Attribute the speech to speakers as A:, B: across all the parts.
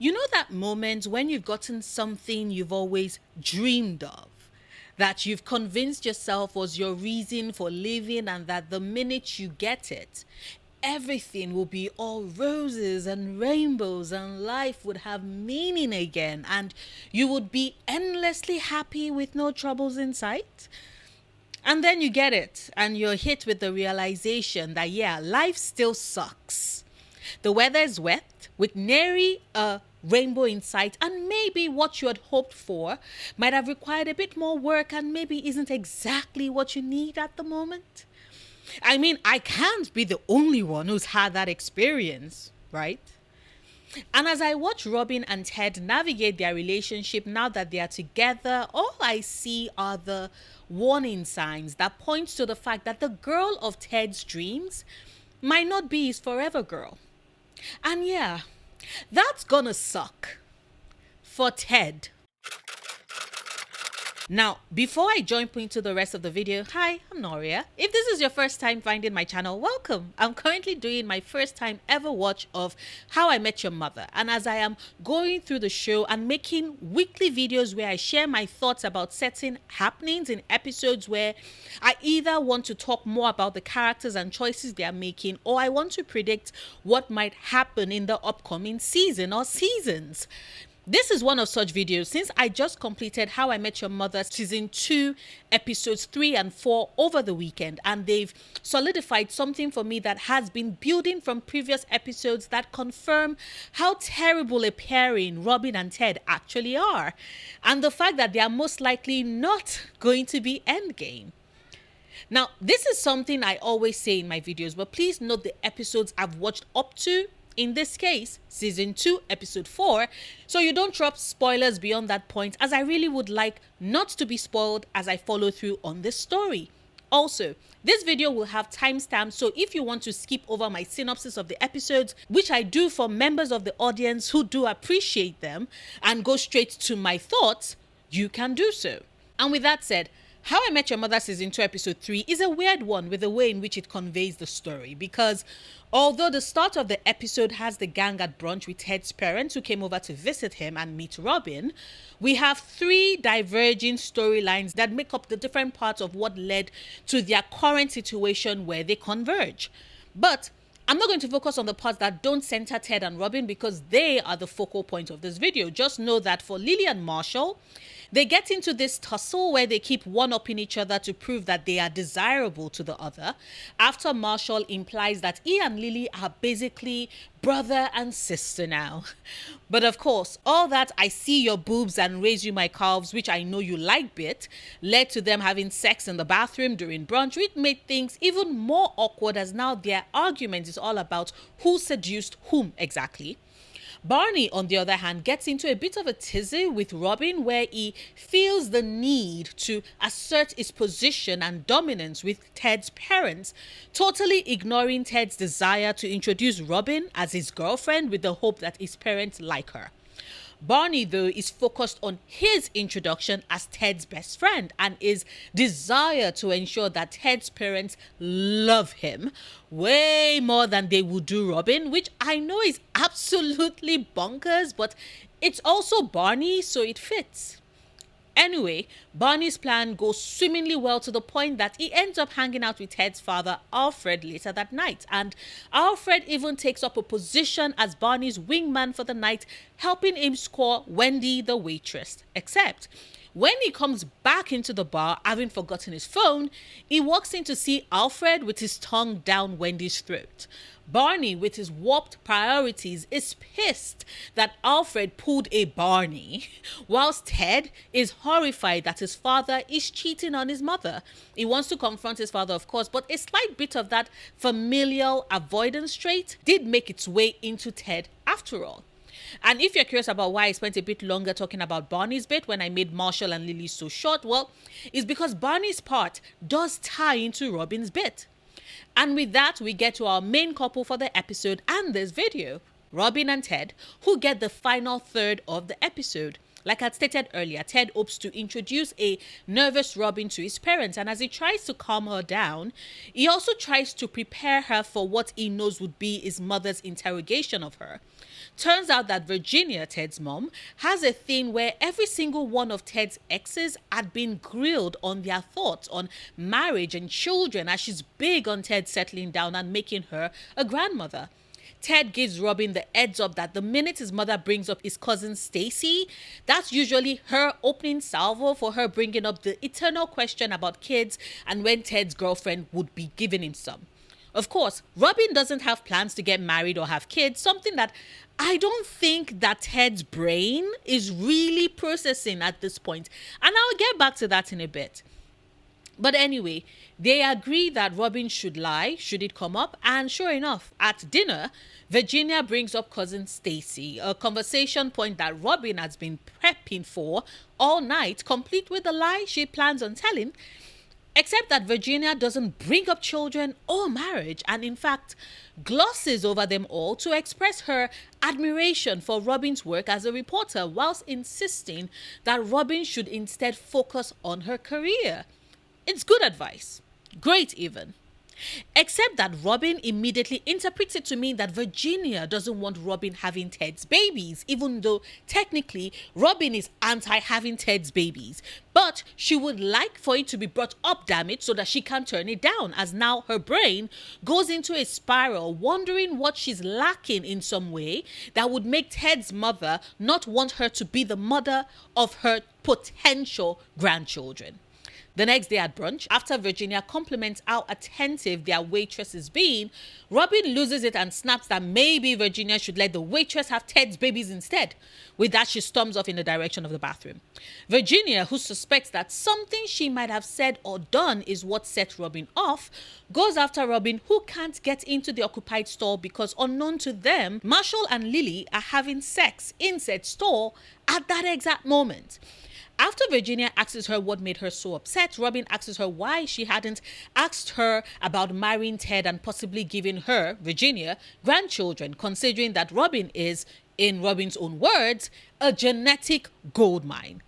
A: You know that moment when you've gotten something you've always dreamed of, that you've convinced yourself was your reason for living, and that the minute you get it, everything will be all roses and rainbows and life would have meaning again and you would be endlessly happy with no troubles in sight? And then you get it, and you're hit with the realization that, yeah, life still sucks. The weather is wet, with nary a rainbow in sight, and maybe what you had hoped for might have required a bit more work and maybe isn't exactly what you need at the moment. I mean, I can't be the only one who's had that experience, right? And as I watch Robin and Ted navigate their relationship now that they are together, all I see are the warning signs that point to the fact that the girl of Ted's dreams might not be his forever girl. And yeah, that's gonna suck for Ted. Now, before I jump into the rest of the video, hi, I'm Noria. If this is your first time finding my channel, welcome. I'm currently doing my first time ever watch of How I Met Your Mother. And as I am going through the show and making weekly videos where I share my thoughts about certain happenings in episodes where I either want to talk more about the characters and choices they are making, or I want to predict what might happen in the upcoming season or seasons. This is one of such videos since I just completed How I Met Your Mother Season 2, Episodes 3 and 4 over the weekend, and they've solidified something for me that has been building from previous episodes that confirm how terrible a pairing Robin and Ted actually are, and the fact that they are most likely not going to be endgame. Now, this is something I always say in my videos, but please note the episodes I've watched up to, in this case, Season 2, Episode 4, so you don't drop spoilers beyond that point, as I really would like not to be spoiled as I follow through on this story. Also, this video will have timestamps, so if you want to skip over my synopsis of the episodes, which I do for members of the audience who do appreciate them, and go straight to my thoughts, you can do so. And with that said, How I Met Your Mother Season 2 Episode 3 is a weird one with the way in which it conveys the story, because although the start of the episode has the gang at brunch with Ted's parents who came over to visit him and meet Robin, we have three diverging storylines that make up the different parts of what led to their current situation where they converge. But I'm not going to focus on the parts that don't center Ted and Robin because they are the focal point of this video. Just know that for Lily and Marshall, they get into this tussle where they keep one-upping each other to prove that they are desirable to the other, after Marshall implies that he and Lily are basically brother and sister now. But of course, all that "I see your boobs and raise you my calves," which I know you like bit, led to them having sex in the bathroom during brunch, which made things even more awkward as now their argument is all about who seduced whom exactly. Barney, on the other hand, gets into a bit of a tizzy with Robin where he feels the need to assert his position and dominance with Ted's parents, totally ignoring Ted's desire to introduce Robin as his girlfriend with the hope that his parents like her. Barney, though, is focused on his introduction as Ted's best friend and his desire to ensure that Ted's parents love him way more than they would do Robin, which I know is absolutely bonkers, but it's also Barney, so it fits. Anyway, Barney's plan goes swimmingly well to the point that he ends up hanging out with Ted's father, Alfred, later that night. And Alfred even takes up a position as Barney's wingman for the night, helping him score Wendy the waitress. Except, when he comes back into the bar, having forgotten his phone, he walks in to see Alfred with his tongue down Wendy's throat. Barney, with his warped priorities, is pissed that Alfred pulled a Barney, whilst Ted is horrified that his father is cheating on his mother. He wants to confront his father, of course, but a slight bit of that familial avoidance trait did make its way into Ted after all. And if you're curious about why I spent a bit longer talking about Barney's bit when I made Marshall and Lily so short, well, it's because Barney's part does tie into Robin's bit. And with that, we get to our main couple for the episode and this video, Robin and Ted, who get the final third of the episode. Like I stated earlier, Ted hopes to introduce a nervous Robin to his parents, and as he tries to calm her down, he also tries to prepare her for what he knows would be his mother's interrogation of her. Turns out that Virginia, Ted's mom, has a thing where every single one of Ted's exes had been grilled on their thoughts on marriage and children, as she's big on Ted settling down and making her a grandmother. Ted gives Robin the heads up that the minute his mother brings up his cousin Stacy, that's usually her opening salvo for her bringing up the eternal question about kids and when Ted's girlfriend would be giving him some. Of course, Robin doesn't have plans to get married or have kids, something that I don't think that Ted's brain is really processing at this point. And I'll get back to that in a bit. But anyway, they agree that Robin should lie, should it come up, and sure enough, at dinner, Virginia brings up cousin Stacy, a conversation point that Robin has been prepping for all night, complete with the lie she plans on telling, except that Virginia doesn't bring up children or marriage, and in fact glosses over them all to express her admiration for Robin's work as a reporter, whilst insisting that Robin should instead focus on her career. It's good advice. Great even. Except that Robin immediately interprets it to mean that Virginia doesn't want Robin having Ted's babies, even though technically Robin is anti-having Ted's babies. But she would like for it to be brought up, damn it, so that she can turn it down, as now her brain goes into a spiral, wondering what she's lacking in some way that would make Ted's mother not want her to be the mother of her potential grandchildren. The next day at brunch, after Virginia compliments how attentive their waitress is being, Robin loses it and snaps that maybe Virginia should let the waitress have Ted's babies instead. With that, she storms off in the direction of the bathroom. Virginia, who suspects that something she might have said or done is what set Robin off, goes after Robin, who can't get into the occupied store because, unknown to them, Marshall and Lily are having sex in said store at that exact moment. After Virginia asks her what made her so upset, Robin asks her why she hadn't asked her about marrying Ted and possibly giving her, Virginia, grandchildren, considering that Robin is, in Robin's own words, a genetic goldmine.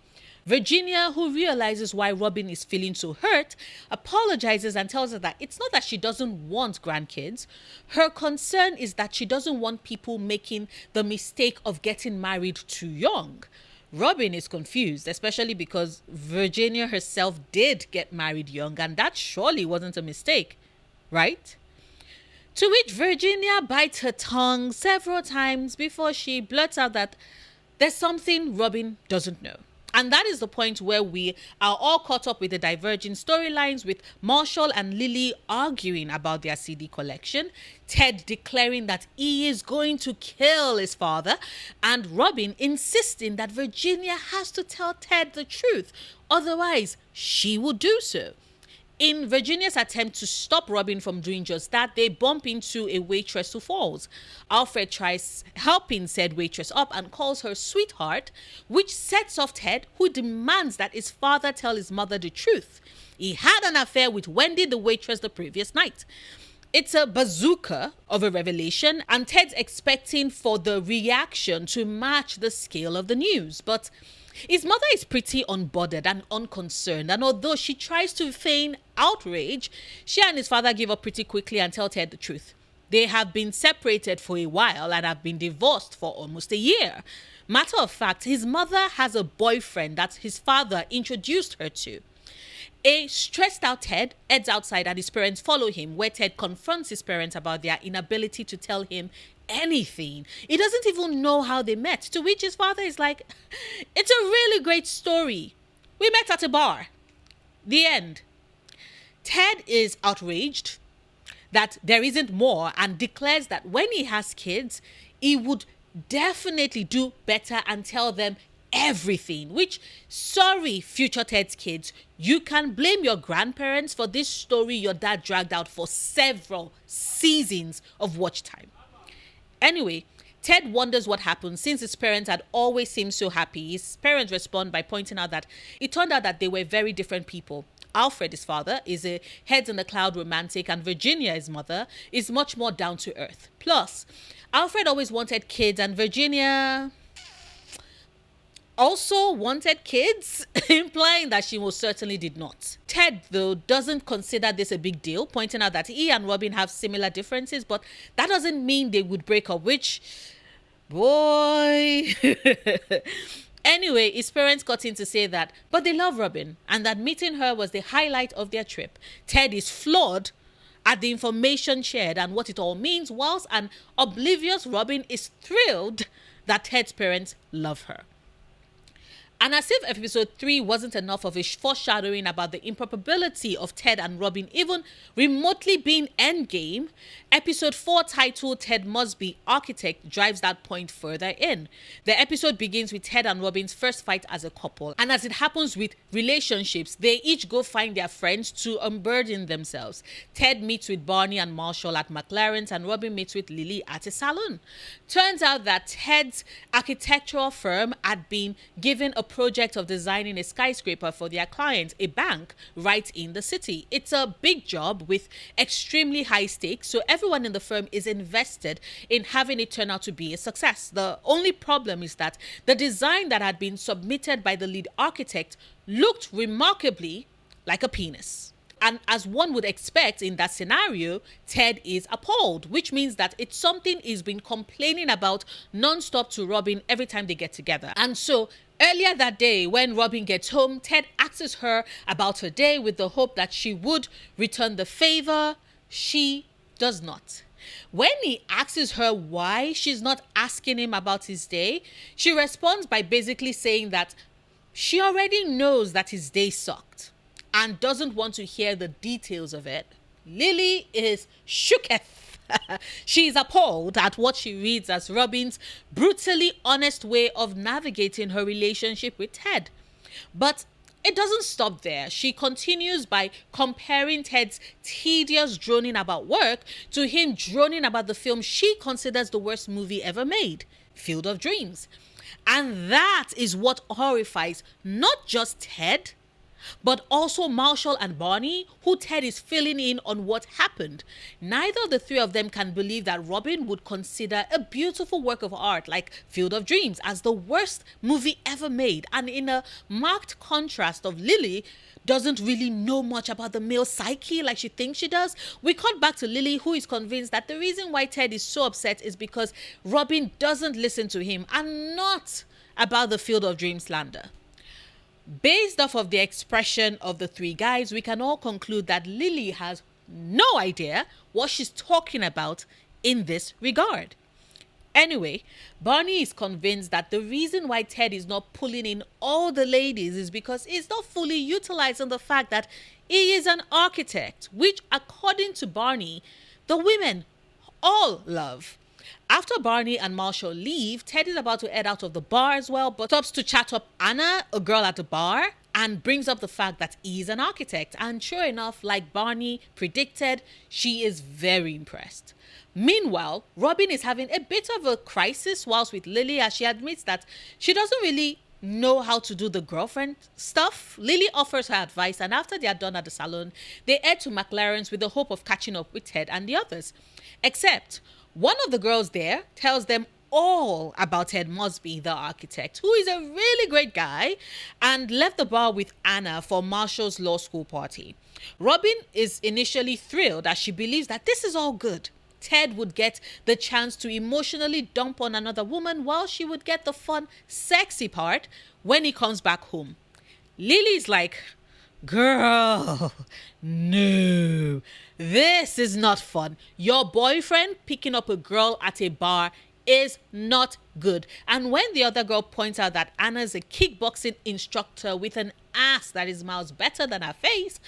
A: Virginia, who realizes why Robin is feeling so hurt, apologizes and tells her that it's not that she doesn't want grandkids. Her concern is that she doesn't want people making the mistake of getting married too young. Robin is confused, especially because Virginia herself did get married young, and that surely wasn't a mistake, right? To which Virginia bites her tongue several times before she blurts out that there's something Robin doesn't know. And that is the point where we are all caught up with the diverging storylines, with Marshall and Lily arguing about their CD collection, Ted declaring that he is going to kill his father, and Robin insisting that Virginia has to tell Ted the truth, otherwise she will do so. In Virginia's attempt to stop Robin from doing just that, they bump into a waitress who falls. Alfred tries helping said waitress up and calls her sweetheart, which sets off Ted, who demands that his father tell his mother the truth. He had an affair with Wendy, the waitress, the previous night. It's a bazooka of a revelation, and Ted's expecting for the reaction to match the scale of the news. But his mother is pretty unbothered and unconcerned, and although she tries to feign outrage, she and his father give up pretty quickly and tell Ted the truth. They have been separated for a while and have been divorced for almost a year. Matter of fact, his mother has a boyfriend that his father introduced her to. A stressed out Ted heads outside and his parents follow him, where Ted confronts his parents about their inability to tell him anything. He doesn't even know how they met, to which his father is like, it's a really great story. We met at a bar. The end. Ted is outraged that there isn't more and declares that when he has kids, he would definitely do better and tell them everything, which, sorry, future Ted's kids, you can blame your grandparents for this story your dad dragged out for several seasons of watch time. Anyway, Ted wonders what happened since his parents had always seemed so happy. His parents respond by pointing out that it turned out that they were very different people. Alfred, his father, is a head-in-the-cloud romantic, and Virginia, his mother, is much more down-to-earth. Plus, Alfred always wanted kids, and Virginia also wanted kids, implying that she most certainly did not. Ted, though, doesn't consider this a big deal, pointing out that he and Robin have similar differences, but that doesn't mean they would break up, which, boy. Anyway, his parents got in to say that, but they love Robin, and that meeting her was the highlight of their trip. Ted is flawed at the information shared and what it all means, whilst an oblivious Robin is thrilled that Ted's parents love her. And as if episode 3 wasn't enough of a foreshadowing about the improbability of Ted and Robin even remotely being endgame, episode 4, titled Ted Must Be Architect, drives that point further in. The episode begins with Ted and Robin's first fight as a couple, and as it happens with relationships, they each go find their friends to unburden themselves. Ted meets with Barney and Marshall at McLaren's, and Robin meets with Lily at a salon. Turns out that Ted's architectural firm had been given a project of designing a skyscraper for their client, a bank, right in the city. It's a big job with extremely high stakes, so everyone in the firm is invested in having it turn out to be a success. The only problem is that the design that had been submitted by the lead architect looked remarkably like a penis. And as one would expect in that scenario, Ted is appalled, which means that it's something he's been complaining about non-stop to Robin every time they get together. And so earlier that day, when Robin gets home, Ted asks her about her day with the hope that she would return the favor. She does not. When he asks her why she's not asking him about his day, she responds by basically saying that she already knows that his day sucked and doesn't want to hear the details of it. Lily is shooketh. She is appalled at what she reads as Robin's brutally honest way of navigating her relationship with Ted. But it doesn't stop there. She continues by comparing Ted's tedious droning about work to him droning about the film she considers the worst movie ever made, Field of Dreams. And that is what horrifies not just Ted, but also Marshall and Barney, who Ted is filling in on what happened. Neither of the three of them can believe that Robin would consider a beautiful work of art like Field of Dreams as the worst movie ever made. And in a marked contrast of Lily doesn't really know much about the male psyche like she thinks she does, we cut back to Lily, who is convinced that the reason why Ted is so upset is because Robin doesn't listen to him and not about the Field of Dreams slander. Based off of the expression of the three guys, we can all conclude that Lily has no idea what she's talking about in this regard. Anyway, Barney is convinced that the reason why Ted is not pulling in all the ladies is because he's not fully utilizing the fact that he is an architect, which, according to Barney, the women all love. After Barney and Marshall leave, Ted is about to head out of the bar as well, but stops to chat up Anna, a girl at the bar, and brings up the fact that he's an architect. And sure enough, like Barney predicted, she is very impressed. Meanwhile, Robin is having a bit of a crisis whilst with Lily, as she admits that she doesn't really know how to do the girlfriend stuff. Lily offers her advice, and after they are done at the salon, they head to McLaren's with the hope of catching up with Ted and the others. Except one of the girls there tells them all about Ted Mosby, the architect, who is a really great guy, and left the bar with Anna for Marshall's law school party. Robin is initially thrilled as she believes that this is all good. Ted would get the chance to emotionally dump on another woman while she would get the fun, sexy part when he comes back home. Lily's like, girl, no, this is not fun. Your boyfriend picking up a girl at a bar is not good. And when the other girl points out that Anna's a kickboxing instructor with an ass that is miles better than her face,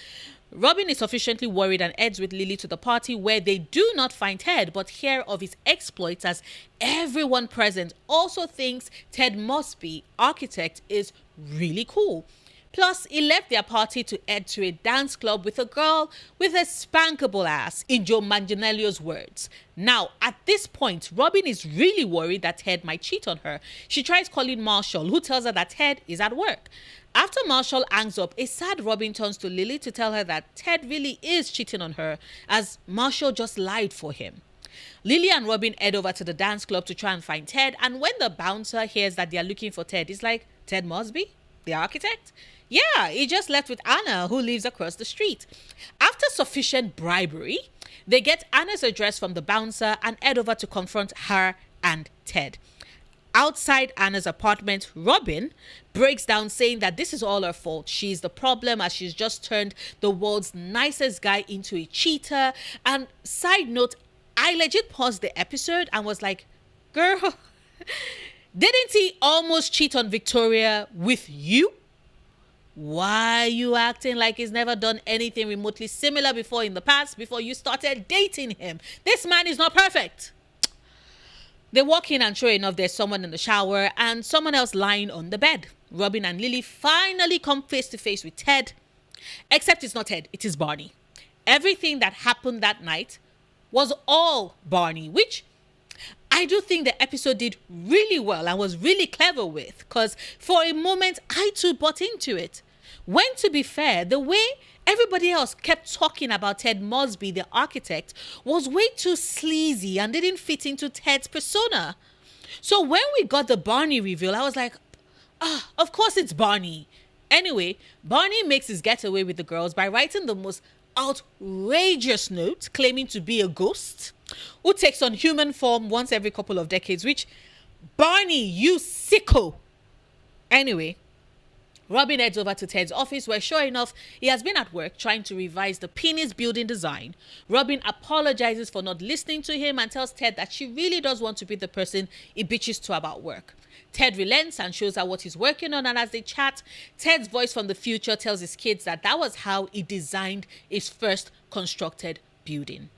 A: Robin is sufficiently worried and heads with Lily to the party, where they do not find Ted but hear of his exploits, as everyone present also thinks Ted Mosby, architect, is really cool. Plus, he left their party to head to a dance club with a girl with a spankable ass, in Joe Manganiello's words. Now, at this point, Robin is really worried that Ted might cheat on her. She tries calling Marshall, who tells her that Ted is at work. After Marshall hangs up, a sad Robin turns to Lily to tell her that Ted really is cheating on her, as Marshall just lied for him. Lily and Robin head over to the dance club to try and find Ted, and when the bouncer hears that they are looking for Ted, he's like, Ted Mosby? The architect? Yeah, he just left with Anna, who lives across the street. After sufficient bribery, they get Anna's address from the bouncer and head over to confront her and Ted. Outside Anna's apartment, Robin breaks down saying that this is all her fault. She's the problem as she's just turned the world's nicest guy into a cheater. And side note, I legit paused the episode and was like, girl, didn't he almost cheat on Victoria with you? Why are you acting like he's never done anything remotely similar before in the past before you started dating him? This man is not perfect. They walk in and sure enough, there's someone in the shower and someone else lying on the bed. Robin and Lily finally come face to face with Ted. Except it's not Ted, it is Barney. Everything that happened that night was all Barney, which I do think the episode did really well and was really clever with, because for a moment I too bought into it. When, to be fair, the way everybody else kept talking about Ted Mosby, the architect, was way too sleazy and didn't fit into Ted's persona. So when we got the Barney reveal, I was like, of course it's Barney. Anyway, Barney makes his getaway with the girls by writing the most outrageous note claiming to be a ghost who takes on human form once every couple of decades, which, Barney, you sicko. Anyway, Robin heads over to Ted's office where, sure enough, he has been at work trying to revise the penis building design. Robin apologizes for not listening to him and tells Ted that she really does want to be the person he bitches to about work. Ted relents and shows her what he's working on, and as they chat, Ted's voice from the future tells his kids that was how he designed his first constructed building.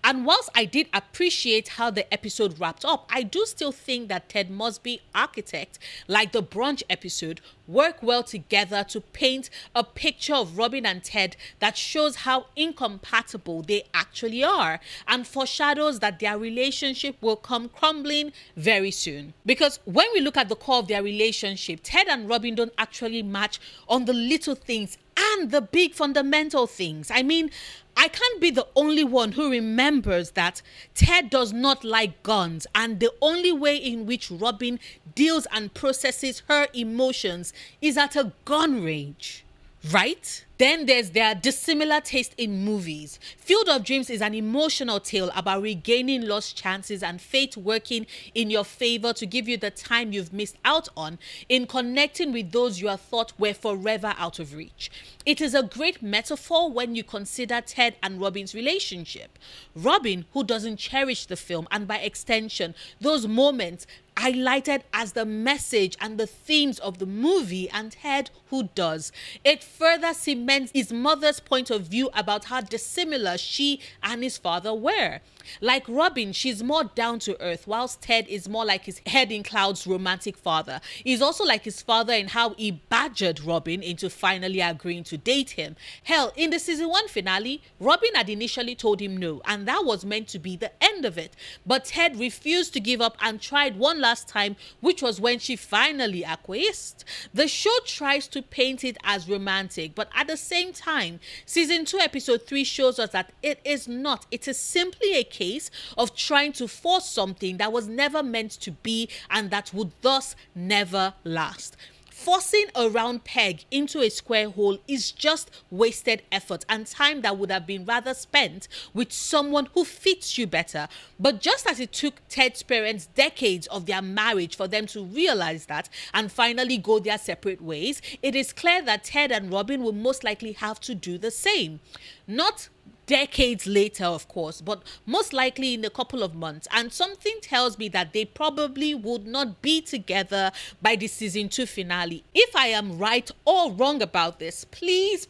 A: And whilst I did appreciate how the episode wrapped up, I do still think that Ted Mosby, architect, like the brunch episode, work well together to paint a picture of Robin and Ted that shows how incompatible they actually are and foreshadows that their relationship will come crumbling very soon. Because when we look at the core of their relationship, Ted and Robin don't actually match on the little things and the big fundamental things. I mean, I can't be the only one who remembers that Ted does not like guns, and the only way in which Robin deals and processes her emotions is at a gun range, right? Then there's their dissimilar taste in movies. Field of Dreams is an emotional tale about regaining lost chances and fate working in your favor to give you the time you've missed out on in connecting with those you have thought were forever out of reach. It is a great metaphor when you consider Ted and Robin's relationship. Robin, who doesn't cherish the film and by extension those moments highlighted as the message and the themes of the movie, and Ted, who does. It further cements his mother's point of view about how dissimilar she and his father were. Like Robin, she's more down to earth, whilst Ted is more like his head in clouds romantic father. He's also like his father in how he badgered Robin into finally agreeing to date him. Hell, in the season 1 finale, Robin had initially told him no, and that was meant to be the end of it. But Ted refused to give up and tried one last time, which was when she finally acquiesced. The show tries to paint it as romantic, but at the same time, season 2 episode 3 shows us that it is not. It is simply a case of trying to force something that was never meant to be and that would thus never last. Forcing a round peg into a square hole is just wasted effort and time that would have been rather spent with someone who fits you better. But just as it took Ted's parents decades of their marriage for them to realize that and finally go their separate ways, it is clear that Ted and Robin will most likely have to do the same. Not decades later, of course, but most likely in a couple of months. And something tells me that they probably would not be together by the season 2 finale. If I am right or wrong about this, please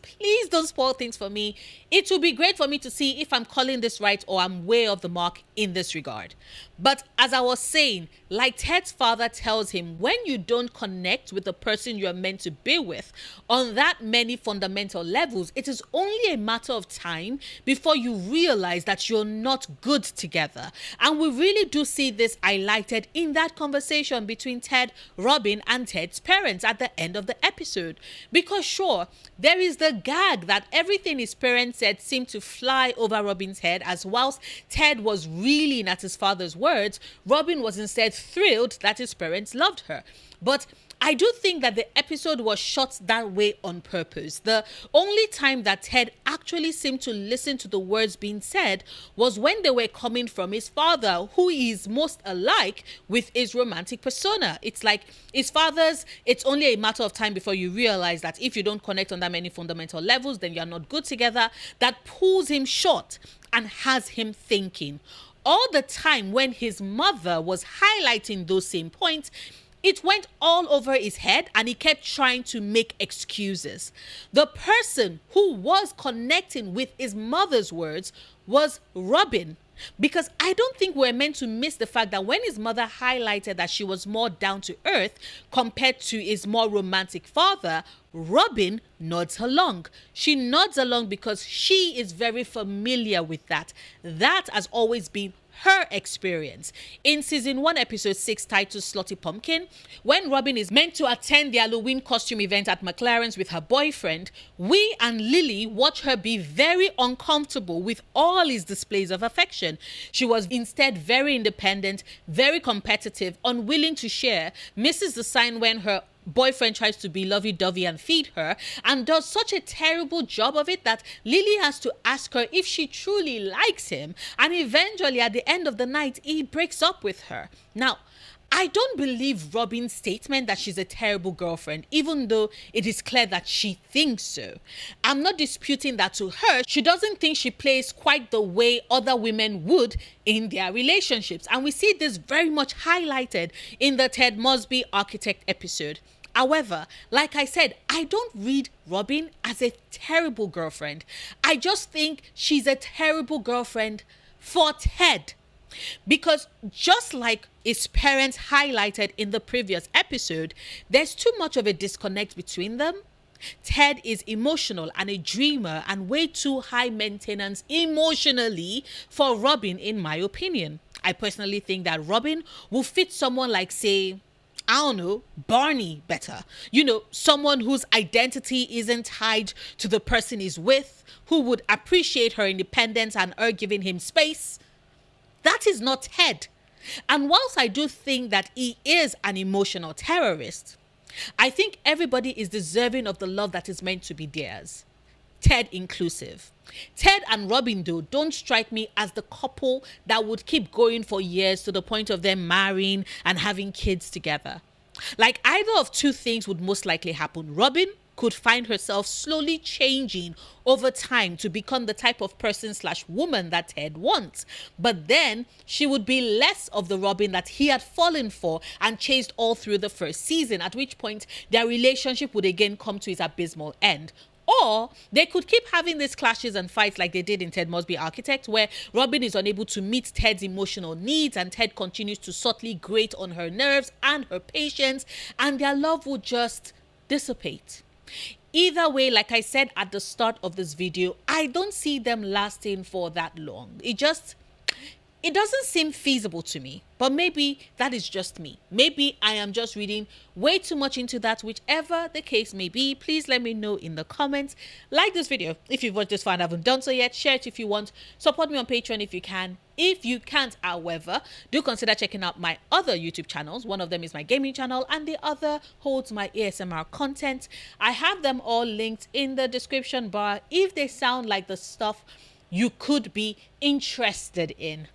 A: don't spoil things for me. It would be great for me to see if I'm calling this right or I'm way off the mark in this regard. But as I was saying, like Ted's father tells him, when you don't connect with the person you're meant to be with on that many fundamental levels, it is only a matter of time before you realize that you're not good together. And we really do see this highlighted in that conversation between Ted, Robin, and Ted's parents at the end of the episode. Because sure, there is the gag that everything his parents said seemed to fly over Robin's head, as whilst Ted was reeling at his father's words, Robin was instead thrilled that his parents loved her. But I do think that the episode was shot that way on purpose. The only time that Ted actually seemed to listen to the words being said was when they were coming from his father, who is most alike with his romantic persona. It's like his father's, it's only a matter of time before you realize that if you don't connect on that many fundamental levels, then you're not good together. That pulls him short and has him thinking. All the time when his mother was highlighting those same points, it went all over his head and he kept trying to make excuses. The person who was connecting with his mother's words was Robin. Because I don't think we're meant to miss the fact that when his mother highlighted that she was more down to earth compared to his more romantic father, Robin nods along. She nods along because she is very familiar with that. That has always been her experience. In season 1, episode 6, titled Slutty Pumpkin, when Robin is meant to attend the Halloween costume event at McLaren's with her boyfriend, we and Lily watch her be very uncomfortable with all his displays of affection. She was instead very independent, very competitive, unwilling to share, misses the sign when her boyfriend tries to be lovey-dovey and feed her, and does such a terrible job of it that Lily has to ask her if she truly likes him, and eventually at the end of the night he breaks up with her. Now, I don't believe Robin's statement that she's a terrible girlfriend, even though it is clear that she thinks so. I'm not disputing that to her, she doesn't think she plays quite the way other women would in their relationships. And we see this very much highlighted in the Ted Mosby Architect episode. However, like I said, I don't read Robin as a terrible girlfriend. I just think she's a terrible girlfriend for Ted. Because just like his parents highlighted in the previous episode, there's too much of a disconnect between them. Ted is emotional and a dreamer and way too high maintenance emotionally for Robin, in my opinion. I personally think that Robin will fit someone like, say, I don't know, Barney better. You know, someone whose identity isn't tied to the person he's with, who would appreciate her independence and her giving him space. That is not Ted. And whilst I do think that he is an emotional terrorist, I think everybody is deserving of the love that is meant to be theirs, Ted inclusive. Ted and Robin, though, don't strike me as the couple that would keep going for years to the point of them marrying and having kids together. Like, either of two things would most likely happen. Robin could find herself slowly changing over time to become the type of person/woman that Ted wants. But then she would be less of the Robin that he had fallen for and chased all through the first season, at which point their relationship would again come to its abysmal end. Or they could keep having these clashes and fights like they did in Ted Mosby Architect, where Robin is unable to meet Ted's emotional needs and Ted continues to subtly grate on her nerves and her patience, and their love would just dissipate. Either way, like I said at the start of this video, I don't see them lasting for that long. It doesn't seem feasible to me, but maybe that is just me. Maybe I am just reading way too much into that. Whichever the case may be, please let me know in the comments. Like this video if you've watched this far and haven't done so yet. Share it if you want. Support me on Patreon if you can. If you can't, however, do consider checking out my other YouTube channels. One of them is my gaming channel and the other holds my ASMR content. I have them all linked in the description bar if they sound like the stuff you could be interested in.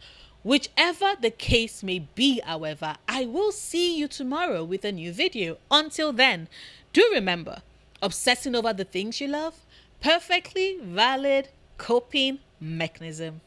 A: Whichever the case may be, however, I will see you tomorrow with a new video. Until then, do remember, obsessing over the things you love, perfectly valid coping mechanism.